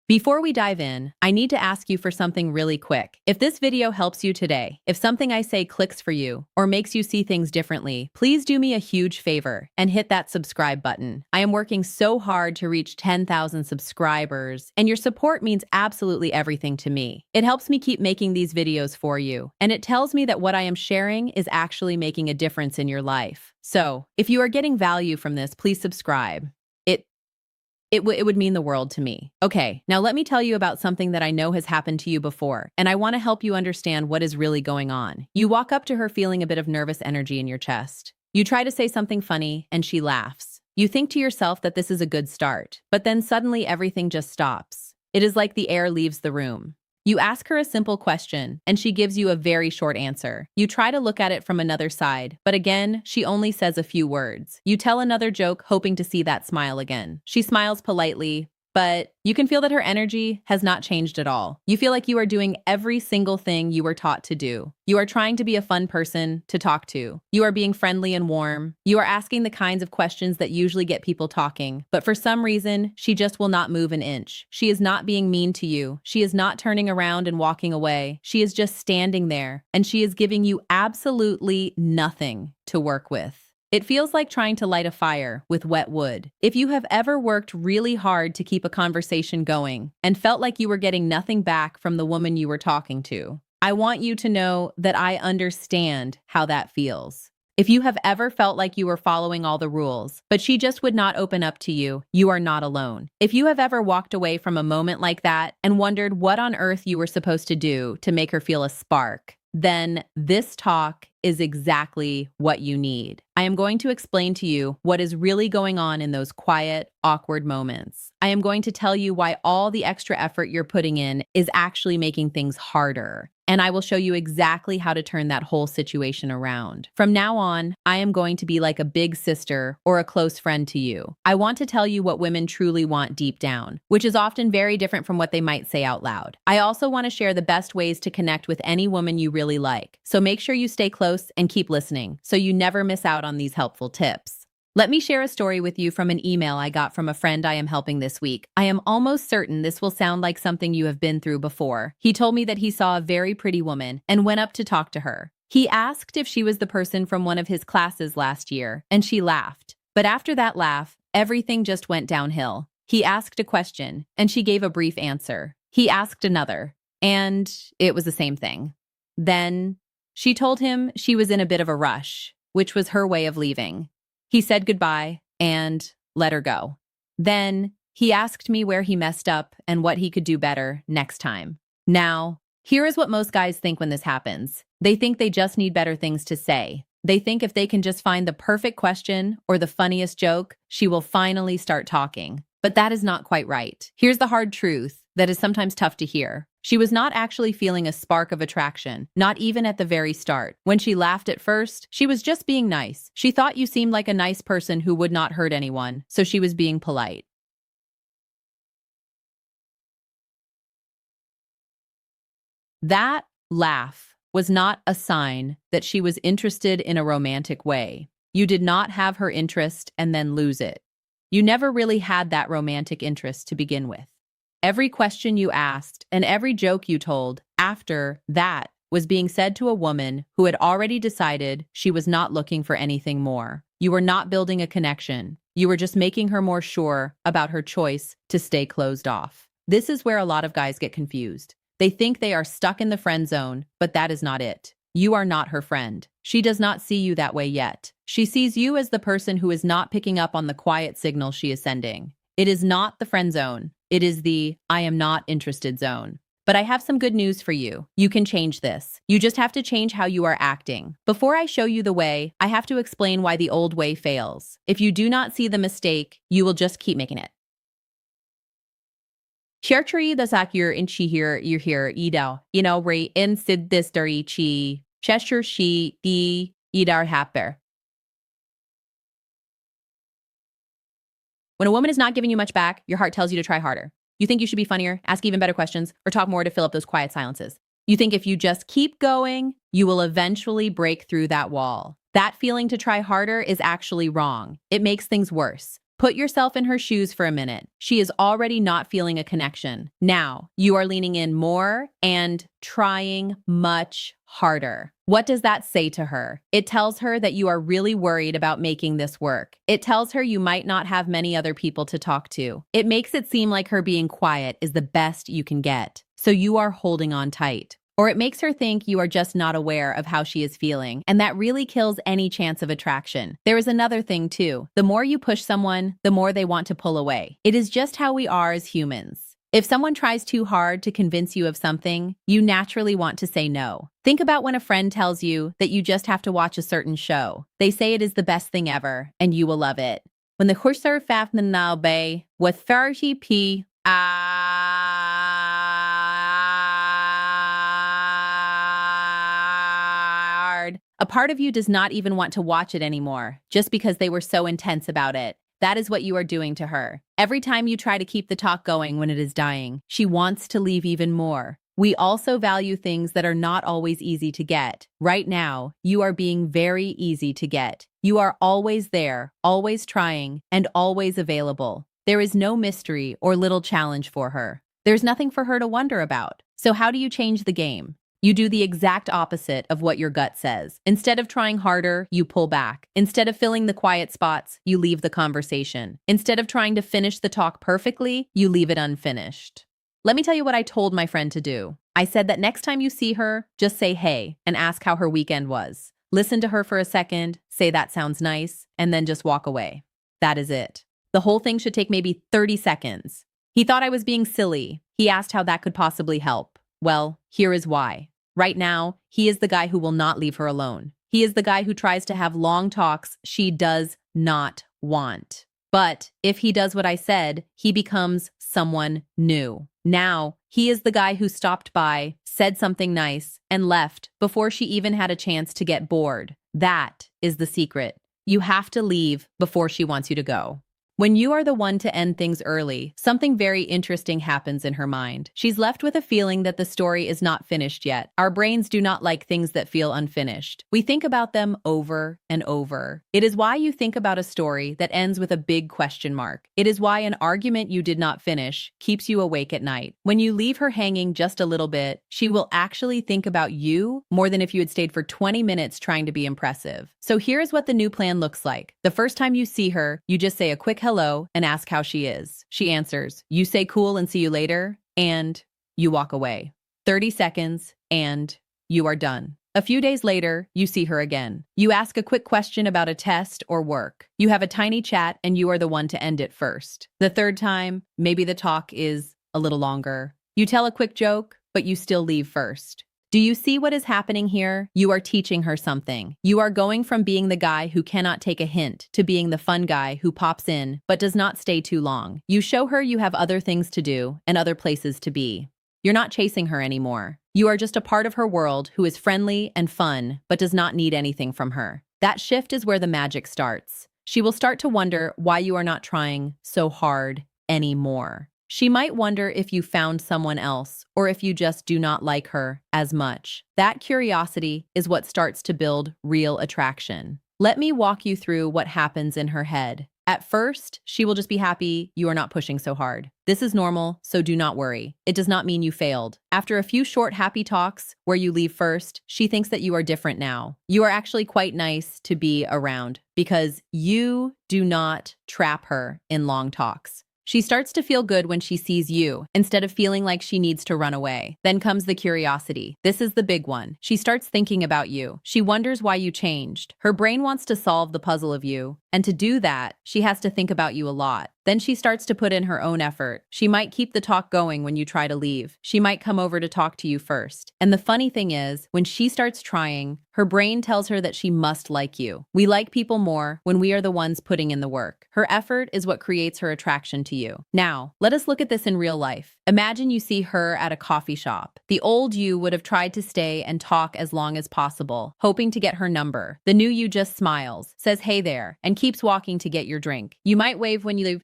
Before we dive in, I need to ask you for something really quick. If this video helps you today, if something I say clicks for you or makes you see things differently, please do me a huge favor and hit that subscribe button. I am working so hard to reach 10,000 subscribers, and your support means absolutely everything to me. It helps me keep making these videos for you, and it tells me that what I am sharing is actually making a difference in your life. So, if you are getting value from this, please subscribe. It would mean the world to me. Okay, now let me tell you about something that I know has happened to you before, and I want to help you understand what is really going on. You walk up to her feeling a bit of nervous energy in your chest. You try to say something funny, and she laughs. You think to yourself that this is a good start, but then suddenly everything just stops. It is like the air leaves the room. You ask her a simple question, and she gives you a very short answer. You try to look at it from another side, but again, she only says a few words. You tell another joke, hoping to see that smile again. She smiles politely, but you can feel that her energy has not changed at all. You feel like you are doing every single thing you were taught to do. You are trying to be a fun person to talk to. You are being friendly and warm. You are asking the kinds of questions that usually get people talking. But for some reason, she just will not move an inch. She is not being mean to you. She is not turning around and walking away. She is just standing there, and she is giving you absolutely nothing to work with. It feels like trying to light a fire with wet wood. If you have ever worked really hard to keep a conversation going and felt like you were getting nothing back from the woman you were talking to, I want you to know that I understand how that feels. If you have ever felt like you were following all the rules, but she just would not open up to you, you are not alone. If you have ever walked away from a moment like that and wondered what on earth you were supposed to do to make her feel a spark, then this talk is exactly what you need. I am going to explain to you what is really going on in those quiet, awkward moments. I am going to tell you why all the extra effort you're putting in is actually making things harder. And I will show you exactly how to turn that whole situation around. From now on, I am going to be like a big sister or a close friend to you. I want to tell you what women truly want deep down, which is often very different from what they might say out loud. I also want to share the best ways to connect with any woman you really like. So make sure you stay close and keep listening so you never miss out on these helpful tips. Let me share a story with you from an email I got from a friend I am helping this week. I am almost certain this will sound like something you have been through before. He told me that he saw a very pretty woman and went up to talk to her. He asked if she was the person from one of his classes last year, and she laughed. But after that laugh, everything just went downhill. He asked a question, and she gave a brief answer. He asked another, and it was the same thing. Then she told him she was in a bit of a rush, which was her way of leaving. He said goodbye and let her go. Then he asked me where he messed up and what he could do better next time. Now, here is what most guys think when this happens. They think they just need better things to say. They think if they can just find the perfect question or the funniest joke, she will finally start talking. But that is not quite right. Here's the hard truth that is sometimes tough to hear. She was not actually feeling a spark of attraction, not even at the very start. When she laughed at first, she was just being nice. She thought you seemed like a nice person who would not hurt anyone, so she was being polite. That laugh was not a sign that she was interested in a romantic way. You did not have her interest and then lose it. You never really had that romantic interest to begin with. Every question you asked and every joke you told after that was being said to a woman who had already decided she was not looking for anything more. You were not building a connection. You were just making her more sure about her choice to stay closed off. This is where a lot of guys get confused. They think they are stuck in the friend zone, but that is not it. You are not her friend. She does not see you that way yet. She sees you as the person who is not picking up on the quiet signal she is sending. It is not the friend zone. It is the I am not interested zone. But I have some good news for you. You can change this. You just have to change how you are acting. Before I show you the way, I have to explain why the old way fails. If you do not see the mistake, you will just keep making it. Sherchari da sakir in chi here, you here, idao, re in sid this dari chi, cheshire she di idar happer. When a woman is not giving you much back, your heart tells you to try harder. You think you should be funnier, ask even better questions, or talk more to fill up those quiet silences. You think if you just keep going, you will eventually break through that wall. That feeling to try harder is actually wrong. It makes things worse. Put yourself in her shoes for a minute. She is already not feeling a connection. Now, you are leaning in more and trying much harder. What does that say to her? It tells her that you are really worried about making this work. It tells her you might not have many other people to talk to. It makes it seem like her being quiet is the best you can get. So you are holding on tight. Or it makes her think you are just not aware of how she is feeling, and that really kills any chance of attraction. There is another thing too. The more you push someone, the more they want to pull away. It is just how we are as humans. If someone tries too hard to convince you of something, you naturally want to say no. Think about when a friend tells you that you just have to watch a certain show. They say it is the best thing ever, and you will love it. When the Husser Fafnan now bay with 30p a part of you does not even want to watch it anymore, just because they were so intense about it. That is what you are doing to her. Every time you try to keep the talk going when it is dying, she wants to leave even more. We also value things that are not always easy to get. Right now, you are being very easy to get. You are always there, always trying, and always available. There is no mystery or little challenge for her. There's nothing for her to wonder about. So how do you change the game? You do the exact opposite of what your gut says. Instead of trying harder, you pull back. Instead of filling the quiet spots, you leave the conversation. Instead of trying to finish the talk perfectly, you leave it unfinished. Let me tell you what I told my friend to do. I said that next time you see her, just say hey and ask how her weekend was. Listen to her for a second, say that sounds nice, and then just walk away. That is it. The whole thing should take maybe 30 seconds. He thought I was being silly. He asked how that could possibly help. Well, here is why. Right now, he is the guy who will not leave her alone. He is the guy who tries to have long talks she does not want. But if he does what I said, he becomes someone new. Now, he is the guy who stopped by, said something nice, and left before she even had a chance to get bored. That is the secret. You have to leave before she wants you to go. When you are the one to end things early, something very interesting happens in her mind. She's left with a feeling that the story is not finished yet. Our brains do not like things that feel unfinished. We think about them over and over. It is why you think about a story that ends with a big question mark. It is why an argument you did not finish keeps you awake at night. When you leave her hanging just a little bit, she will actually think about you more than if you had stayed for 20 minutes trying to be impressive. So here's what the new plan looks like. The first time you see her, you just say a quick hello and ask how she is. She answers. You say cool and see you later, and you walk away. 30 seconds, and you are done. A few days later, you see her again. You ask a quick question about a test or work. You have a tiny chat, and you are the one to end it first. The third time, maybe the talk is a little longer. You tell a quick joke, but you still leave first. Do you see what is happening here? You are teaching her something. You are going from being the guy who cannot take a hint to being the fun guy who pops in but does not stay too long. You show her you have other things to do and other places to be. You're not chasing her anymore. You are just a part of her world who is friendly and fun but does not need anything from her. That shift is where the magic starts. She will start to wonder why you are not trying so hard anymore. She might wonder if you found someone else or if you just do not like her as much. That curiosity is what starts to build real attraction. Let me walk you through what happens in her head. At first, she will just be happy you are not pushing so hard. This is normal, so do not worry. It does not mean you failed. After a few short happy talks where you leave first, she thinks that you are different now. You are actually quite nice to be around because you do not trap her in long talks. She starts to feel good when she sees you, instead of feeling like she needs to run away. Then comes the curiosity. This is the big one. She starts thinking about you. She wonders why you changed. Her brain wants to solve the puzzle of you, and to do that, she has to think about you a lot. Then she starts to put in her own effort. She might keep the talk going when you try to leave. She might come over to talk to you first. And the funny thing is, when she starts trying, her brain tells her that she must like you. We like people more when we are the ones putting in the work. Her effort is what creates her attraction to you. Now, let us look at this in real life. Imagine you see her at a coffee shop. The old you would have tried to stay and talk as long as possible, hoping to get her number. The new you just smiles, says hey there, and keeps walking to get your drink. You might wave when you leave.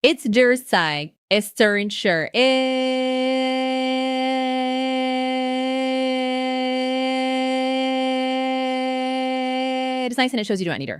It's der Zeig, es der Insure. It's nice and it shows you don't need her.